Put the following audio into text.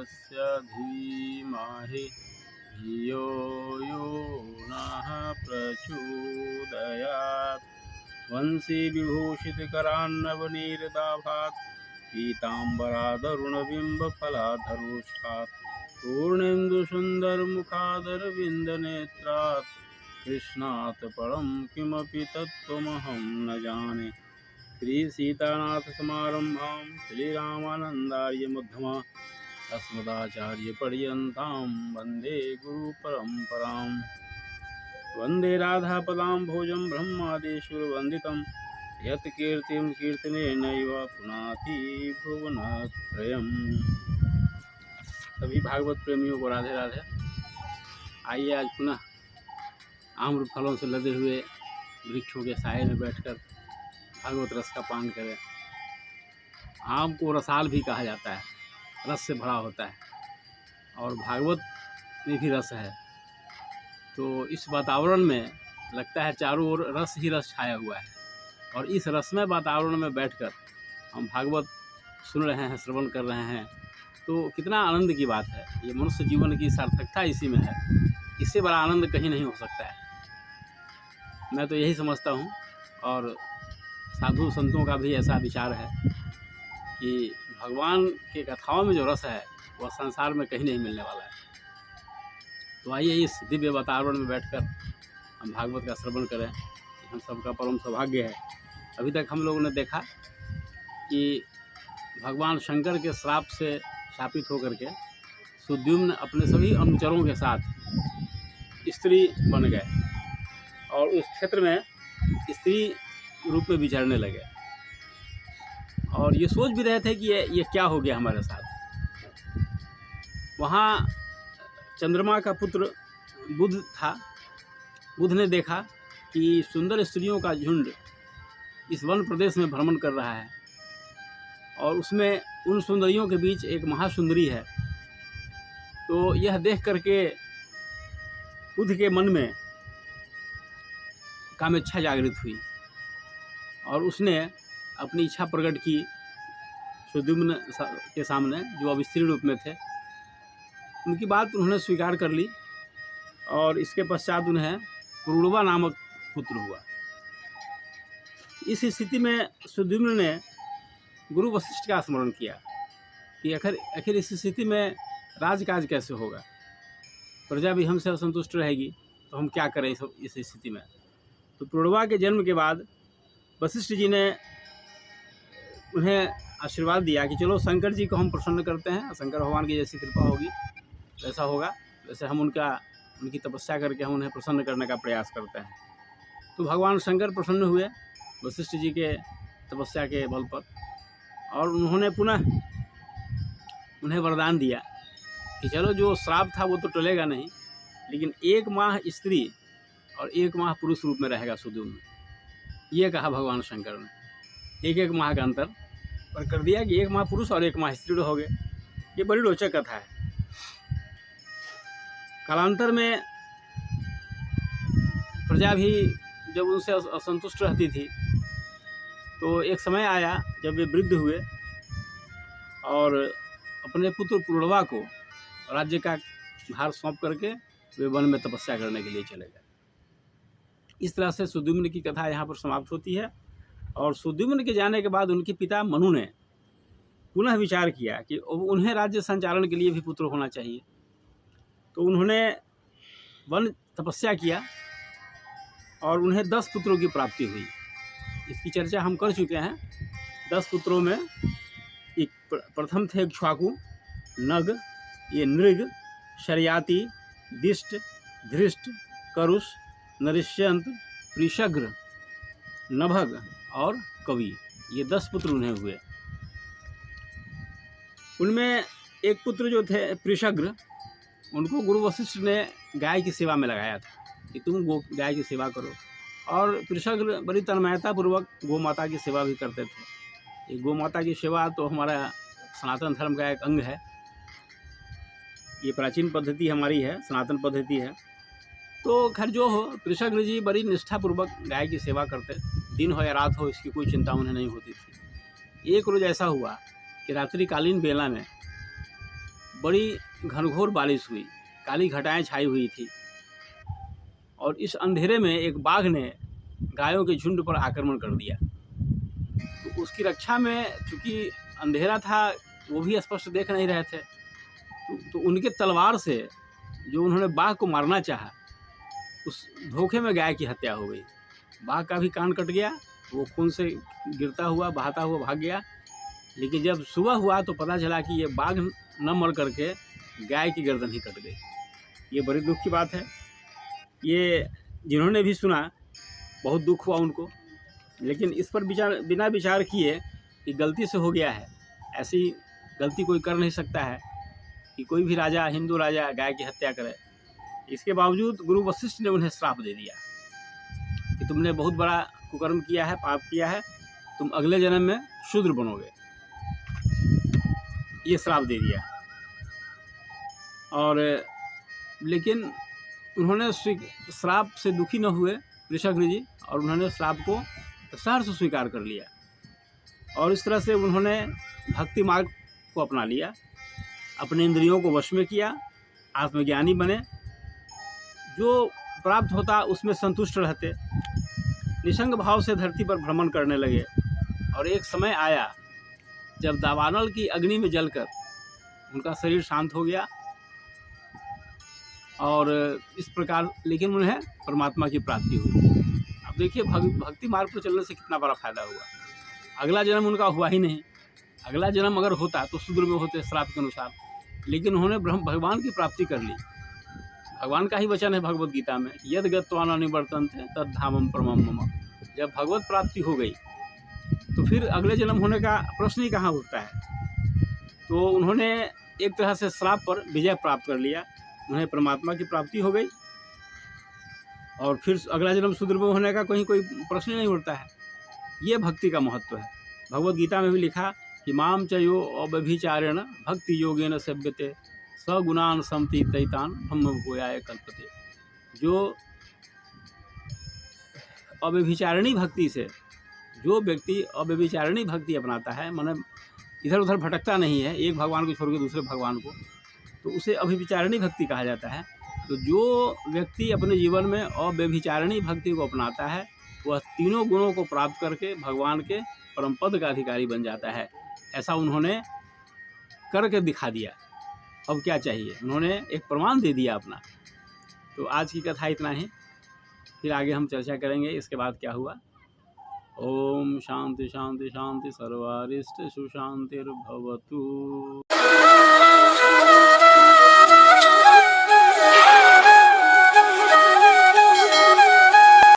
तस्य धीमहि धियो यो नः प्रचोदयात्। वंशी विभूषितकरान्नवनीरदाभात् पीताम्बरादरुणबिम्बफलाधरोष्ठात् पूर्णेन्दुसुन्दरमुखादरविन्दनेत्रात् कृष्णात् परं किमपि तत्त्वमहं न जाने। श्रीसीतानाथसमारम्भां श्रीरामानन्दार्यमध्यमाम् अस्मदाचार्यपर्यन्तां वन्दे गुरुपरम्पराम्। वन्दे राधापदाम्भोजं ब्रह्मादिसुरवन्दितं यत् कीर्तिं कीर्तनेनैव पुनाति भुवनत्रयम्। सभी भागवत प्रेमियों को राधे राधे। आइए आज पुनः आम्र फलों से लदे हुए वृक्षों के साये में बैठकर भागवत रस का पान करें। आम को रसाल भी कहा जाता है, रस से भरा होता है, और भागवत में भी रस है। तो इस वातावरण में लगता है चारों ओर रस ही रस छाया हुआ है, और इस रसमय वातावरण में बैठकर हम भागवत सुन रहे हैं, श्रवण कर रहे हैं, तो कितना आनंद की बात है। ये मनुष्य जीवन की सार्थकता इसी में है। इससे बड़ा आनंद कहीं नहीं हो सकता है। मैं तो यही समझता हूँ, और साधु संतों का भी ऐसा विचार है कि भगवान के कथाओं में जो रस है वह संसार में कहीं नहीं मिलने वाला है। तो आइए इस दिव्य वातावरण में बैठकर हम भागवत का श्रवण करें। हम सबका परम सौभाग्य है। अभी तक हम लोगों ने देखा कि भगवान शंकर के श्राप से शापित होकर के सुद्युम्न अपने सभी अनुचरों के साथ स्त्री बन गए और उस क्षेत्र में स्त्री रूप में विचरने लगे, और ये सोच भी रहे थे कि ये क्या हो गया हमारे साथ। वहाँ चंद्रमा का पुत्र बुध था। बुध ने देखा कि सुंदर स्त्रियों का झुंड इस वन प्रदेश में भ्रमण कर रहा है, और उसमें उन सुंदरियों के बीच एक महासुंदरी है। तो यह देख करके बुध के मन में कामेच्छा जागृत हुई, और उसने अपनी इच्छा प्रकट की सुद्युम्न के सामने, जो अब स्त्री रूप में थे। उनकी बात उन्होंने स्वीकार कर ली, और इसके पश्चात उन्हें पुरूरवा नामक पुत्र हुआ। इस स्थिति में सुद्युम्न ने गुरु वशिष्ठ का स्मरण किया कि आखिर इस स्थिति में राजकाज कैसे होगा, प्रजा भी हमसे असंतुष्ट रहेगी, तो हम क्या करें इस स्थिति में। तो पुरूरवा के जन्म के बाद वशिष्ठ जी ने उन्हें आशीर्वाद दिया कि चलो शंकर जी को हम प्रसन्न करते हैं, शंकर भगवान की जैसी कृपा होगी वैसा होगा, वैसे हम उनकी तपस्या करके हम उन्हें प्रसन्न करने का प्रयास करते हैं। तो भगवान शंकर प्रसन्न हुए वशिष्ठ जी के तपस्या के बल पर, और उन्होंने पुनः उन्हें वरदान दिया कि चलो जो श्राप था वो तो टलेगा नहीं, लेकिन 1 माह स्त्री और 1 माह पुरुष रूप में रहेगा सुद्युम्न। ये कहा भगवान शंकर ने। 1 माह का अंतर पर कर दिया कि 1 माह पुरुष और 1 माह स्त्री हो गए। ये बड़ी रोचक कथा है। कालांतर में प्रजा भी जब उनसे असंतुष्ट रहती थी, तो एक समय आया जब वे वृद्ध हुए और अपने पुत्र पुरूरवा को राज्य का भार सौंप करके वे वन में तपस्या करने के लिए चले गए। इस तरह से सुद्युम्न की कथा यहाँ पर समाप्त होती है। और सुद्युम्न के जाने के बाद उनके पिता मनु ने पुनः विचार किया कि उन्हें राज्य संचालन के लिए भी पुत्र होना चाहिए। तो उन्होंने वन तपस्या किया और उन्हें 10 पुत्रों की प्राप्ति हुई। इसकी चर्चा हम कर चुके हैं। 10 पुत्रों में एक प्रथम थे इक्ष्वाकु, नग, ये नृग, शर्याति, दिष्ट, धृष्ट, करुष, नरिष्यंत, पृषग्र, नभग और कवि। ये 10 पुत्र उन्हें हुए। उनमें एक पुत्र जो थे पृषग्र, उनको गुरु वशिष्ठ ने गाय की सेवा में लगाया था कि तुम गाय की सेवा करो। और पृषग्र बड़ी तन्मयतापूर्वक गौ माता की सेवा भी करते थे। ये गौ माता की सेवा तो हमारा सनातन धर्म का एक अंग है। ये प्राचीन पद्धति हमारी है, सनातन पद्धति है। तो खैर जो हो, पृषग्र जी बड़ी निष्ठापूर्वक गाय की सेवा करते, दिन हो या रात हो इसकी कोई चिंता उन्हें नहीं होती थी। एक रोज़ ऐसा हुआ कि रात्रिकालीन बेला में बड़ी घनघोर बारिश हुई, काली घटाएं छाई हुई थी और इस अंधेरे में एक बाघ ने गायों के झुंड पर आक्रमण कर दिया। तो उसकी रक्षा में, चूँकि अंधेरा था, वो भी स्पष्ट देख नहीं रहे थे, तो उनके तलवार से जो उन्होंने बाघ को मारना चाहा, उस धोखे में गाय की हत्या हो गई। बाघ का भी कान कट गया, वो खून से गिरता हुआ बहाता हुआ भाग गया। लेकिन जब सुबह हुआ तो पता चला कि ये बाघ न मर करके गाय की गर्दन ही कट गई। ये बड़ी दुख की बात है। ये जिन्होंने भी सुना बहुत दुख हुआ उनको, लेकिन इस पर बिना विचार किए कि गलती से हो गया है। ऐसी गलती कोई कर नहीं सकता है कि कोई भी राजा, हिंदू राजा गाय की हत्या करे। इसके बावजूद गुरु वशिष्ठ ने उन्हें श्राप दे दिया कि तुमने बहुत बड़ा कुकर्म किया है, पाप किया है, तुम अगले जन्म में शूद्र बनोगे। ये श्राप दे दिया। और लेकिन उन्होंने श्राप से दुखी न हुए वृषग्र जी, और उन्होंने श्राप को सहर्ष स्वीकार कर लिया। और इस तरह से उन्होंने भक्ति मार्ग को अपना लिया, अपने इंद्रियों को वश में किया, आत्मज्ञानी बने, जो प्राप्त होता उसमें संतुष्ट रहते, निसंग भाव से धरती पर भ्रमण करने लगे। और एक समय आया जब दावानल की अग्नि में जलकर उनका शरीर शांत हो गया, और इस प्रकार लेकिन उन्हें परमात्मा की प्राप्ति हुई। अब देखिए भक्ति मार्ग पर चलने से कितना बड़ा फायदा हुआ। अगला जन्म उनका हुआ ही नहीं। अगला जन्म अगर होता तो शूद्र में होते श्राप के अनुसार, लेकिन उन्होंने भगवान की प्राप्ति कर ली। भगवान का ही वचन है भगवत गीता में, यद गत्वा न निवर्तन्ते तद धामम परमम मम। जब भगवत प्राप्ति हो गई तो फिर अगले जन्म होने का प्रश्न ही कहाँ उठता है। तो उन्होंने एक तरह से श्राप पर विजय प्राप्त कर लिया, उन्हें परमात्मा की प्राप्ति हो गई, और फिर अगला जन्म शूद्र में होने का कोई प्रश्न नहीं उठता है। ये भक्ति का महत्व है। भगवत गीता में भी लिखा कि माम च यो अव्यभिचारेण भक्ति योगेन सेव्यते सगुणान समतीतैतान ब्रह्म भूयाय कल्पते। जो अव्यभिचारिणी भक्ति से, जो व्यक्ति अव्यभिचारिणी भक्ति अपनाता है, माने इधर उधर भटकता नहीं है, एक भगवान को छोड़ के दूसरे भगवान को, तो उसे अव्यभिचारिणी भक्ति कहा जाता है। तो जो व्यक्ति अपने जीवन में अव्यभिचारिणी भक्ति को अपनाता है, वह तीनों गुणों को प्राप्त करके भगवान के परम पद का अधिकारी बन जाता है। ऐसा उन्होंने करके दिखा दिया। अब क्या चाहिए, उन्होंने एक प्रमाण दे दिया अपना। तो आज की कथा इतना ही, फिर आगे हम चर्चा करेंगे इसके बाद क्या हुआ। ओम शांति शांति शांति, सर्वारिष्ट सुशांतिर्भवतु।